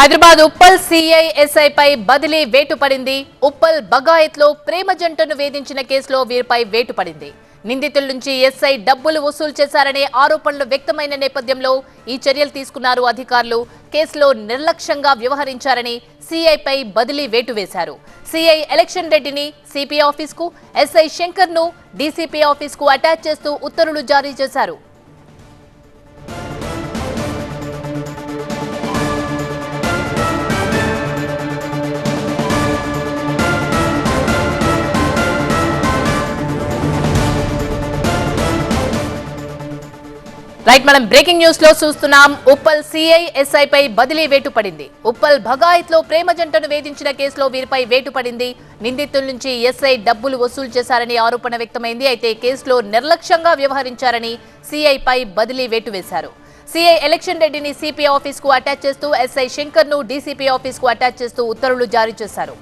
Hyderabad Uppal CI ఎస్ఐపై బదిలీ వేటు పడింది. ఉప్పల్ బగాయత్లో ప్రేమ జంటను వేధించిన కేసులో వీరిపై వేటు పడింది. నిందితుల నుంచి ఎస్ఐ డబ్బులు వసూలు చేశారనే ఆరోపణలు వ్యక్తమైన నేపథ్యంలో ఈ చర్యలు తీసుకున్నారు అధికారులు. కేసులో నిర్లక్ష్యంగా వ్యవహరించారని సిఐపై బదిలీ వేటు వేశారు. సిఐ ఎలక్షన్ రెడ్డిని సిపి ఆఫీస్కు, ఎస్ఐ శంకర్ను డీసీపీ ఆఫీస్కు అటాచ్ చేస్తూ ఉత్తర్వులు జారీ చేశారు. రైట్, మనం బ్రేకింగ్ న్యూస్ లో చూస్తున్నాం. ఉప్పల్ సిఐ ఎస్ఐ పై బదిలీ వేటు పడింది. ఉప్పల్ భగాయత్ లో ప్రేమ జంటను వేధించిన కేసులో వీరిపై వేటు పడింది. నిందితుల నుంచి ఎస్ఐ డబ్బులు వసూలు చేశారని ఆరోపణ వ్యక్తమైంది. అయితే కేసులో నిర్లక్ష్యంగా వ్యవహరించారని సిఐ పై బదిలీ వేటు వేశారు. సిఐ ఎలక్షన్ రెడ్డిని సిపి ఆఫీస్ కు అటాచ్ చేస్తూ, ఎస్ఐ శంకర్ ను డీసీపీ ఆఫీస్ కు అటాచ్ చేస్తూ ఉత్తర్వులు జారీ చేశారు.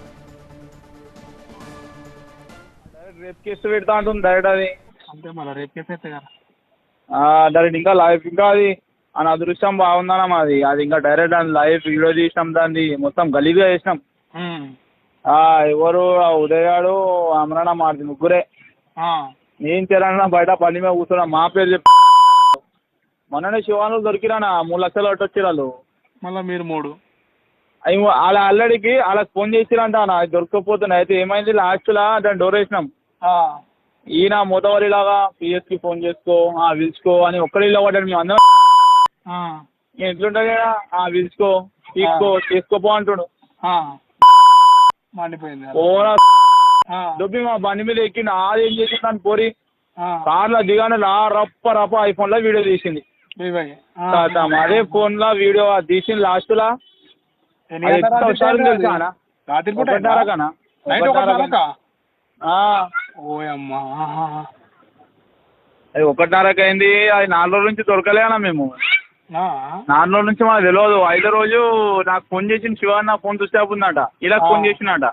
డైరెక్ట్ ఇంకా లైఫ్ ఇంకా అది అని అదృష్టం బాగుందన్న మాది. అది ఇంకా డైరెక్ట్ అని లైవ్ వీడియో తీసినాం, దాన్ని మొత్తం గలీజ్గా చేసినాం. ఎవరు ఉదయాడు అమరణ మాది ముగ్గురే. నేను చేరాలన్నా బయట పని మీద కూర్చున్నా. మా పేరు చెప్పి మొన్ననే శివాను దొరికిరానా 3 లక్షలు అట్టొచ్చి వాళ్ళు. మళ్ళీ మీరు 3 అవి వాళ్ళ అల్లడికి వాళ్ళకి ఫోన్ చేసిరంట. అది దొరకకపోతున్నాయి. అయితే ఏమైంది, లాస్ట్లా దాన్ని డోర్ వేసినాం. ఈయన మూతవరిలాగా పిఎస్కి ఫోన్ చేసుకో, పిలుచుకో అని ఒక్కడి ఇల్లు పడ్డాడు. మేము అందరం ఎట్లుంటుంది కదా, పిలుచుకో తీసుకో చేసుకోపో అంటుడు. మండిపోయింది. ఓరా దొబ్బి మా బండి మీద ఎక్కి నాది ఏం చేసింది పోరి కార్లో దిగాను. రప్ప రప్ప ఐఫోన్ లో వీడియో తీసింది. అదే ఫోన్ లో వీడియో తీసింది. లాస్ట్ లా అది 1:30 అయింది. అది 4 రోజుల నుంచి దొరకలే అన్న. మేము 4 రోజుల నుంచి మాకు తెలియదు. 5వ రోజు నాకు ఫోన్ చేసిన శివ, నా ఫోన్ స్విచ్ ఆఫ్ ఉందట. ఇలా ఫోన్ చేసినట.